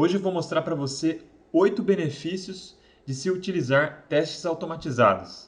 Hoje eu vou mostrar para você 8 benefícios de se utilizar testes automatizados.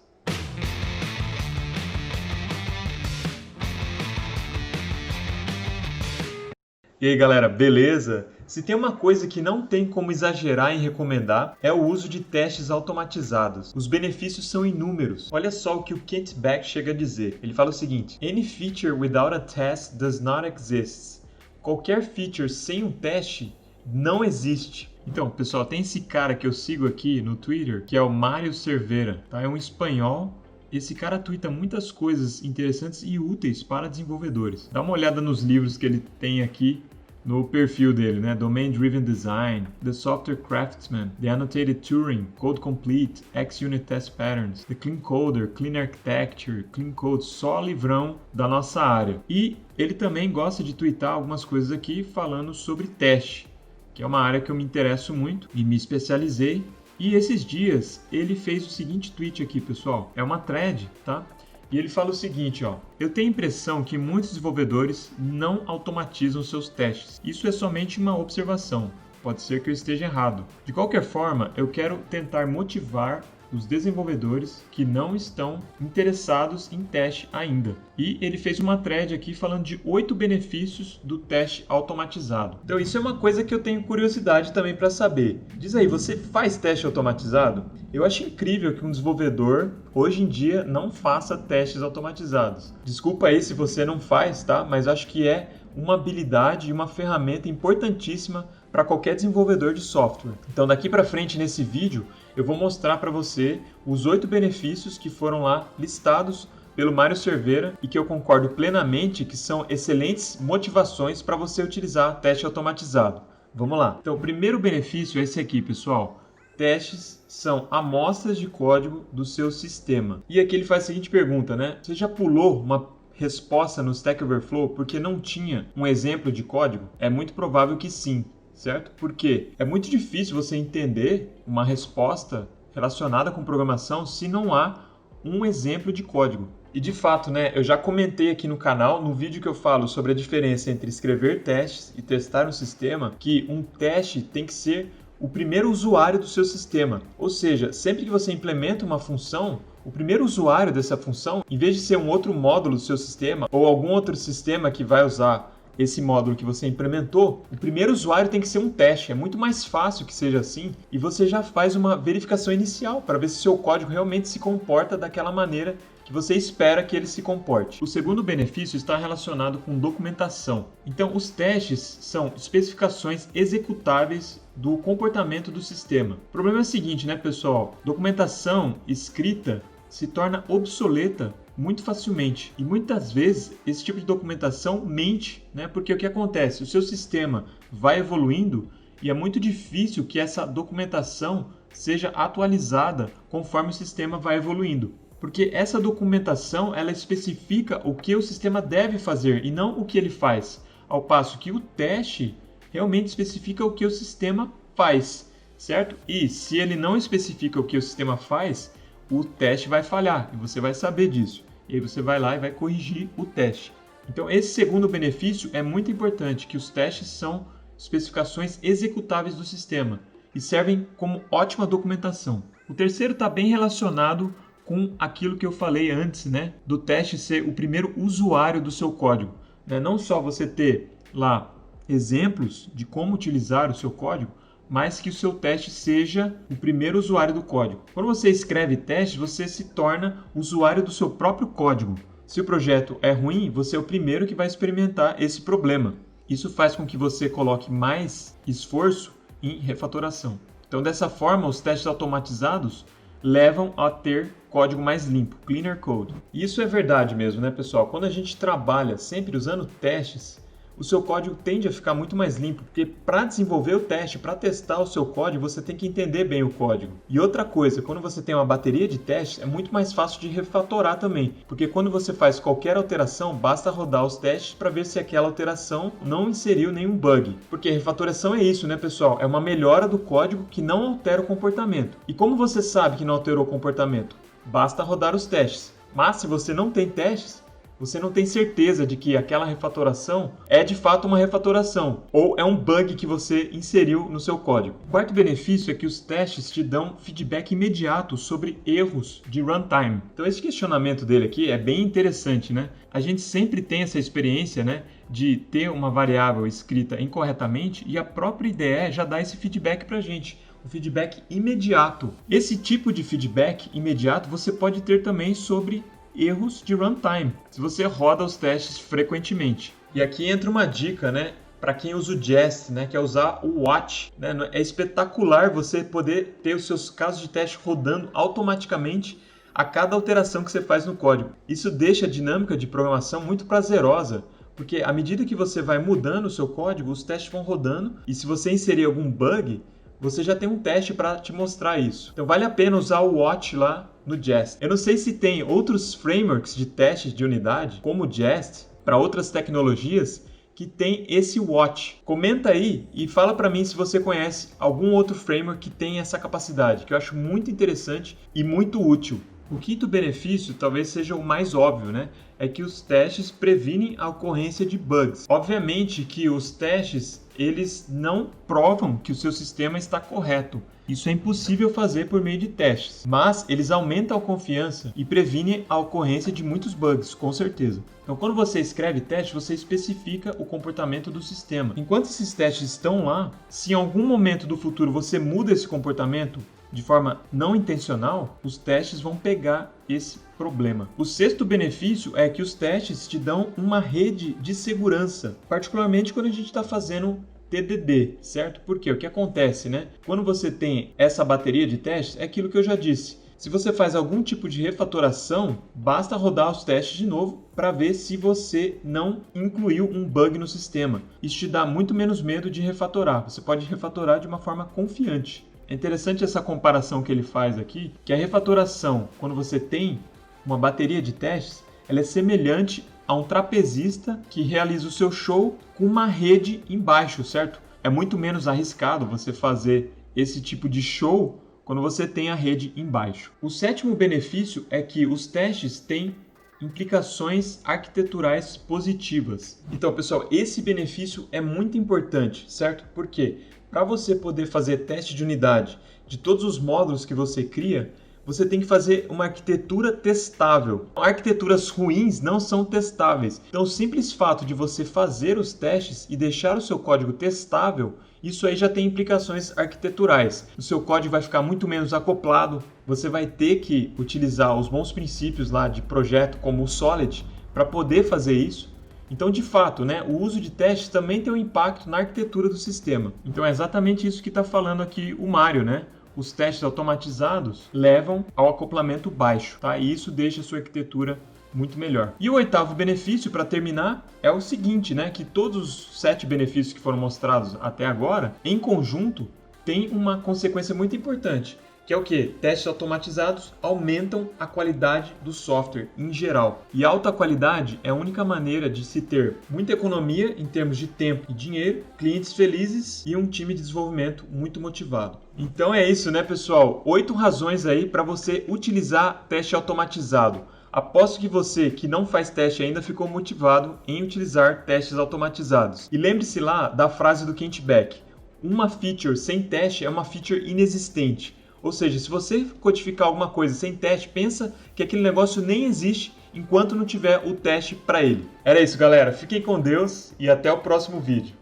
E aí galera, beleza? Se tem uma coisa que não tem como exagerar em recomendar, é o uso de testes automatizados. Os benefícios são inúmeros. Olha só o que o Kent Beck chega a dizer. Ele fala o seguinte: Any feature without a test does not exist. Qualquer feature sem um teste não existe. Então, pessoal, tem esse cara que eu sigo aqui no Twitter, que é o Mário Cervera, tá? É um espanhol. Esse cara tuita muitas coisas interessantes e úteis para desenvolvedores. Dá uma olhada nos livros que ele tem aqui no perfil dele, né? Domain Driven Design, The Software Craftsman, The Annotated Turing, Code Complete, X-Unit Test Patterns, The Clean Coder, Clean Architecture, Clean Code, só livrão da nossa área. E ele também gosta de twittar algumas coisas aqui falando sobre teste, que é uma área que eu me interesso muito e me especializei. E esses dias ele fez o seguinte tweet aqui, pessoal. É uma thread, tá? E ele fala o seguinte, ó: eu tenho a impressão que muitos desenvolvedores não automatizam seus testes. Isso é somente uma observação. Pode ser que eu esteja errado. De qualquer forma, eu quero tentar motivar os desenvolvedores que não estão interessados em teste ainda. E ele fez uma thread aqui falando de 8 benefícios do teste automatizado. Então isso é uma coisa que eu tenho curiosidade também para saber. Diz aí, você faz teste automatizado? Eu acho incrível que um desenvolvedor hoje em dia não faça testes automatizados. Desculpa aí se você não faz, tá? Mas acho que é uma habilidade e uma ferramenta importantíssima para qualquer desenvolvedor de software. Então daqui para frente nesse vídeo eu vou mostrar para você os 8 benefícios que foram lá listados pelo Mário Cervera e que eu concordo plenamente que são excelentes motivações para você utilizar teste automatizado. Vamos lá. Então o primeiro benefício é esse aqui, pessoal. Testes são amostras de código do seu sistema. E aqui ele faz a seguinte pergunta, né? Você já pulou uma resposta no Stack Overflow porque não tinha um exemplo de código? É muito provável que sim, certo? Porque é muito difícil você entender uma resposta relacionada com programação se não há um exemplo de código. E de fato, né, eu já comentei aqui no canal, no vídeo que eu falo sobre a diferença entre escrever testes e testar um sistema, que um teste tem que ser o primeiro usuário do seu sistema. Ou seja, sempre que você implementa uma função, o primeiro usuário dessa função, em vez de ser um outro módulo do seu sistema ou algum outro sistema que vai usar esse módulo que você implementou, o primeiro usuário tem que ser um teste. É muito mais fácil que seja assim e você já faz uma verificação inicial para ver se o seu código realmente se comporta daquela maneira que você espera que ele se comporte. O segundo benefício está relacionado com documentação. Então, os testes são especificações executáveis do comportamento do sistema. O problema é o seguinte, né, pessoal? Documentação escrita se torna obsoleta muito facilmente. E muitas vezes esse tipo de documentação mente, né? Porque o que acontece? O seu sistema vai evoluindo e é muito difícil que essa documentação seja atualizada conforme o sistema vai evoluindo. Porque essa documentação, ela especifica o que o sistema deve fazer e não o que ele faz. Ao passo que o teste realmente especifica o que o sistema faz, certo? E se ele não especifica o que o sistema faz, o teste vai falhar e você vai saber disso. E aí você vai lá e vai corrigir o teste. Então esse segundo benefício é muito importante, que os testes são especificações executáveis do sistema e servem como ótima documentação. O terceiro está bem relacionado com aquilo que eu falei antes, né? Do teste ser o primeiro usuário do seu código. Não só você ter lá exemplos de como utilizar o seu código, mas que o seu teste seja o primeiro usuário do código. Quando você escreve testes, você se torna usuário do seu próprio código. Se o projeto é ruim, você é o primeiro que vai experimentar esse problema. Isso faz com que você coloque mais esforço em refatoração. Então, dessa forma, os testes automatizados levam a ter código mais limpo, cleaner code. E isso é verdade mesmo, né, pessoal? Quando a gente trabalha sempre usando testes, o seu código tende a ficar muito mais limpo, porque para desenvolver o teste, para testar o seu código, você tem que entender bem o código. E outra coisa, quando você tem uma bateria de testes, é muito mais fácil de refatorar também, porque quando você faz qualquer alteração, basta rodar os testes para ver se aquela alteração não inseriu nenhum bug. Porque refatoração é isso, né, pessoal? É uma melhora do código que não altera o comportamento. E como você sabe que não alterou o comportamento? Basta rodar os testes. Mas se você não tem testes, você não tem certeza de que aquela refatoração é de fato uma refatoração ou é um bug que você inseriu no seu código. O quarto benefício é que os testes te dão feedback imediato sobre erros de runtime. Então esse questionamento dele aqui é bem interessante, né? A gente sempre tem essa experiência, né, de ter uma variável escrita incorretamente e a própria IDE já dá esse feedback para a gente. O feedback imediato. Esse tipo de feedback imediato você pode ter também sobre erros de runtime, se você roda os testes frequentemente. E aqui entra uma dica, né, para quem usa o Jest, né, que é usar o watch. Né? É espetacular você poder ter os seus casos de teste rodando automaticamente a cada alteração que você faz no código. Isso deixa a dinâmica de programação muito prazerosa, porque à medida que você vai mudando o seu código, os testes vão rodando, e se você inserir algum bug, você já tem um teste para te mostrar isso. Então vale a pena usar o watch lá no Jest. Eu não sei se tem outros frameworks de testes de unidade, como o Jest, para outras tecnologias, que tem esse watch. Comenta aí e fala para mim se você conhece algum outro framework que tem essa capacidade, que eu acho muito interessante e muito útil. O quinto benefício talvez seja o mais óbvio, né? É que os testes previnem a ocorrência de bugs. Obviamente que os testes, eles não provam que o seu sistema está correto. Isso é impossível fazer por meio de testes, mas eles aumentam a confiança e previnem a ocorrência de muitos bugs, com certeza. Então, quando você escreve teste, você especifica o comportamento do sistema. Enquanto esses testes estão lá, se em algum momento do futuro você muda esse comportamento de forma não intencional, os testes vão pegar esse problema. O sexto benefício é que os testes te dão uma rede de segurança, particularmente quando a gente está fazendo TDD, certo? Porque o que acontece, né? Quando você tem essa bateria de testes, é aquilo que eu já disse. Se você faz algum tipo de refatoração, basta rodar os testes de novo para ver se você não incluiu um bug no sistema. Isso te dá muito menos medo de refatorar. Você pode refatorar de uma forma confiante. É interessante essa comparação que ele faz aqui, que a refatoração, quando você tem uma bateria de testes, ela é semelhante a um trapezista que realiza o seu show com uma rede embaixo, certo? É muito menos arriscado você fazer esse tipo de show quando você tem a rede embaixo. O sétimo benefício é que os testes têm implicações arquiteturais positivas. Então, pessoal, esse benefício é muito importante, certo? Por quê? Para você poder fazer teste de unidade de todos os módulos que você cria, você tem que fazer uma arquitetura testável. Arquiteturas ruins não são testáveis. Então, o simples fato de você fazer os testes e deixar o seu código testável, isso aí já tem implicações arquiteturais. O seu código vai ficar muito menos acoplado, você vai ter que utilizar os bons princípios lá de projeto como o Solid para poder fazer isso. Então, de fato, né, o uso de testes também tem um impacto na arquitetura do sistema. Então, é exatamente isso que está falando aqui o Mário, né? Os testes automatizados levam ao acoplamento baixo, tá? E isso deixa a sua arquitetura muito melhor. E o oitavo benefício, para terminar, é o seguinte, né? Que todos os 7 benefícios que foram mostrados até agora, em conjunto, tem uma consequência muito importante, que é o quê? Testes automatizados aumentam a qualidade do software em geral. E alta qualidade é a única maneira de se ter muita economia em termos de tempo e dinheiro, clientes felizes e um time de desenvolvimento muito motivado. Então é isso, né, pessoal? 8 razões aí para você utilizar teste automatizado. Aposto que você que não faz teste ainda ficou motivado em utilizar testes automatizados. E lembre-se lá da frase do Kent Beck: uma feature sem teste é uma feature inexistente. Ou seja, se você codificar alguma coisa sem teste, pensa que aquele negócio nem existe enquanto não tiver o teste para ele. Era isso, galera. Fiquem com Deus e até o próximo vídeo.